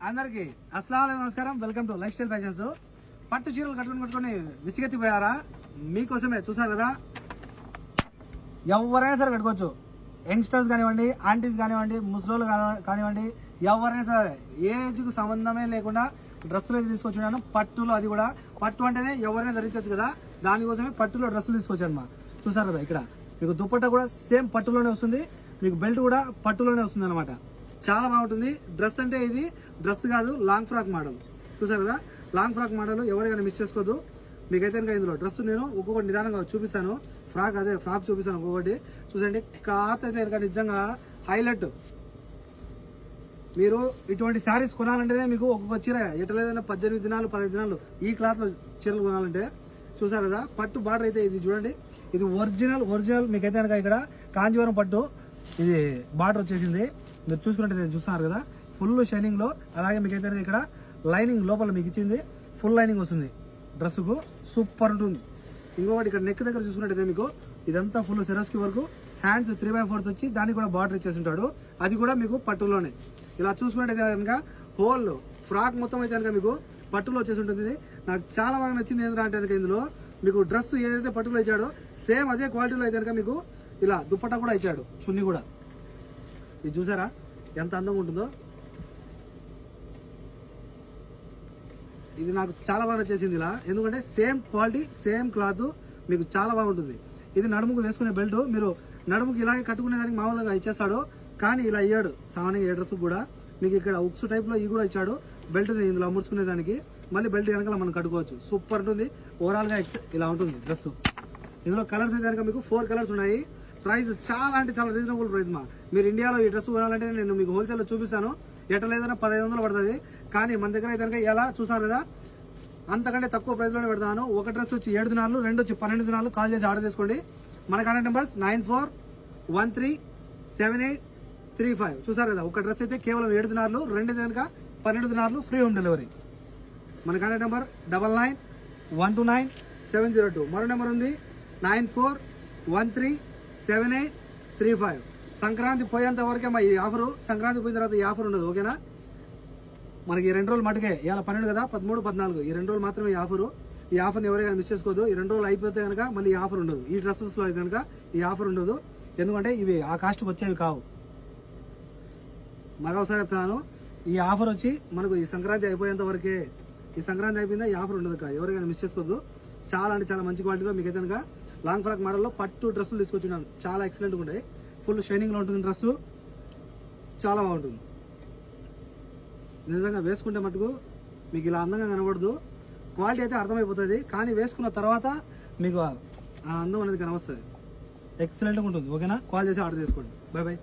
అందరికి అస్సలాము నమస్కారం. Welcome to life style fashions. పట్టు చీరలు కట్టుకొని విసిగెత్తిపోయారా? మీకోసమే చూసారు కదా. ఎవరైనా సరే కట్టుకోవచ్చు. యంగ్స్టర్స్ కానివ్వండి, ఆంటీస్ కానివ్వండి, ముసలోళ్ళు కానివ్వండి, ఎవరైనా సరే ఏజ్కు సంబంధమే లేకుండా డ్రెస్సులు అయితే తీసుకొచ్చున్నాను. పట్టులో, అది కూడా పట్టు అంటేనే ఎవరైనా ధరించవచ్చు కదా, దానికోసమే పట్టులో డ్రెస్సులు తీసుకొచ్చాను మా. చూసారు కదా, ఇక్కడ మీకు దుప్పట్టా కూడా సేమ్ పట్టులోనే వస్తుంది, మీకు బెల్ట్ కూడా పట్టులోనే వస్తుంది అనమాట. చాలా బాగుంటుంది. డ్రెస్ అంటే ఇది డ్రెస్ కాదు, లాంగ్ ఫ్రాక్ మోడల్. చూసారు కదా, లాంగ్ ఫ్రాక్ మోడల్ ఎవరికైనా మిస్ చేసుకోవద్దు. మీకైతే ఇంకా ఇందులో డ్రెస్ నేను ఒక్కొక్కటి నిదానంగా చూపిస్తాను. ఫ్రాక్ చూపిస్తాను ఒక్కొక్కటి. చూసండి, క్లాత్ అయితే ఇంకా నిజంగా హైలైట్. మీరు ఇటువంటి శారీస్ కొనాలంటేనే మీకు ఒక్కొక్క చీర ఎట్లేదైనా 18 దినాలు 15 దినాలు ఈ క్లాత్ లో చీరలు కొనాలంటే. చూసారు కదా, పట్టు బార్డర్ అయితే ఇది చూడండి, ఇది ఒరిజినల్ మీకైతే కనుక ఇక్కడ కాంజీవరం పట్టు ఇది బార్డర్ వచ్చేసింది. మీరు చూసుకున్నట్టు చూస్తున్నారు కదా, ఫుల్ షైనింగ్ లో. అలాగే మీకైతే ఇక్కడ లైనింగ్ లోపల మీకు ఇచ్చింది, ఫుల్ లైనింగ్ వస్తుంది డ్రెస్ కు. సూపర్ ఉంటుంది. ఇంకొకటి ఇక్కడ నెక్ దగ్గర చూసుకున్నట్టయితే మీకు ఇదంతా ఫుల్ సెరస్కి వరకు, హ్యాండ్స్ 3/4 వచ్చి దానికి కూడా బార్డర్ ఇచ్చేసి ఉంటాడు. అది కూడా మీకు పట్టులోనే. ఇలా చూసుకున్నట్టయితే కనుక హోల్ ఫ్రాక్ మొత్తం అయితే కనుక మీకు పట్టులో వచ్చేసి ఉంటుంది. నాకు చాలా బాగా నచ్చింది ఏంటంటే కనుక ఇందులో మీకు డ్రెస్ ఏదైతే పట్టులో ఇచ్చాడో సేమ్ అదే క్వాలిటీలో అయితే కనుక మీకు ఇలా దుప్పట్టా కూడా ఇచ్చాడు, చున్నీ కూడా. ఇది చూసారా ఎంత అందంగా ఉంటుందో. ఇది నాకు చాలా బాగా నచ్చేసింది ఇలా, ఎందుకంటే సేమ్ క్వాలిటీ సేమ్ క్లాత్ మీకు చాలా బాగుంటుంది. ఇది నడుముకు వేసుకునే బెల్ట్. మీరు నడుముకి ఇలాగే కట్టుకునే దానికి మామూలుగా ఇచ్చేస్తాడు, కానీ ఇలా ఇయ్యాడు సామాన్యంగా ఏ డ్రెస్ కూడా. మీకు ఇక్కడ ఉక్స్ టైప్ లో ఇవి కూడా ఇచ్చాడు బెల్ట్ ఇందులో అమర్చుకునే దానికి. మళ్ళీ బెల్ట్ వెనకాల మనం కట్టుకోవచ్చు. సూపర్ ఉంటుంది. ఓవరాల్ గా ఇలా ఉంటుంది డ్రెస్. ఇందులో కలర్స్ అయితే కనుక మీకు 4 కలర్స్ ఉన్నాయి. ప్రైస్ చాలా అంటే చాలా రీజనబుల్ ప్రైస్ మా. మీరు ఇండియాలో ఈ డ్రెస్ కొనాలంటే నేను మీకు హోల్సేల్ లో చూపిస్తాను, ఎట్లా లేదన్నా 1500 పడుతుంది. కానీ మన దగ్గర అయితే కనుక ఎలా చూసారు కదా, అంతకంటే తక్కువ ప్రైస్ లోనే పెడతాను. ఒక డ్రెస్ వచ్చి 7 దినాలు, 2 వచ్చి 12 దినాలు. కాల్ చేసి ఆర్డర్ చేసుకోండి. మన కాంటాక్ట్ నెంబర్స్ 94137835. చూసారు కదా, ఒక డ్రెస్ అయితే కేవలం 7 దినాలు, 2 కనుక 12 దినాలు, ఫ్రీ హోమ్ డెలివరీ. మన కాంటాక్ట్ నెంబర్ 99129702. మరో నెంబర్ ఉంది 94137835. సంక్రాంతి పోయేంత వరకే మా ఈ ఆఫరు. సంక్రాంతి పోయిన తర్వాత ఈ ఆఫర్ ఉండదు, ఓకేనా? మనకి 2 రోజులు మటుకే. ఇవాళ 12 కదా, 13, 14 ఈ 2 రోజులు మాత్రమే ఈ ఆఫరు. ఈ ఆఫర్ని ఎవరైనా మిస్ చేసుకోవద్దు. ఈ 2 రోజులు అయిపోతే కనుక మళ్ళీ ఈ ఆఫర్ ఉండదు. ఈ డ్రెస్సెస్ లో అయితే కనుక ఈ ఆఫర్ ఉండదు, ఎందుకంటే ఇవి ఆ కాస్ట్కి వచ్చేవి కావు. మరొకసారి చెప్తున్నాను, ఈ ఆఫర్ వచ్చి మనకు ఈ సంక్రాంతి అయిపోయేంత వరకే. ఈ సంక్రాంతి అయిపోయిందా ఈ ఆఫర్ ఉండదు. ఎవరికైనా మిస్ చేసుకోవద్దు. చాలా అంటే చాలా మంచి క్వాలిటీలో మీకు అయితే కనుక లాంగ్ ఫ్రాక్ మోడల్లో పట్టు డ్రెస్సులు తీసుకొచ్చున్నాను. చాలా ఎక్సలెంట్గా ఉంటాయి. ఫుల్ షైనింగ్ లో ఉంటుంది డ్రెస్, చాలా బాగుంటుంది. నిజంగా వేసుకుంటే మటుకు మీకు ఇలా అందంగా కనబడదు. క్వాలిటీ అయితే అర్థమైపోతుంది, కానీ వేసుకున్న తర్వాత మీకు ఆ అందం అనేది కనవస్తుంది. ఎక్సలెంట్గా ఉంటుంది, ఓకేనా? కాల్ చేసి ఆర్డర్ చేసుకోండి. By by.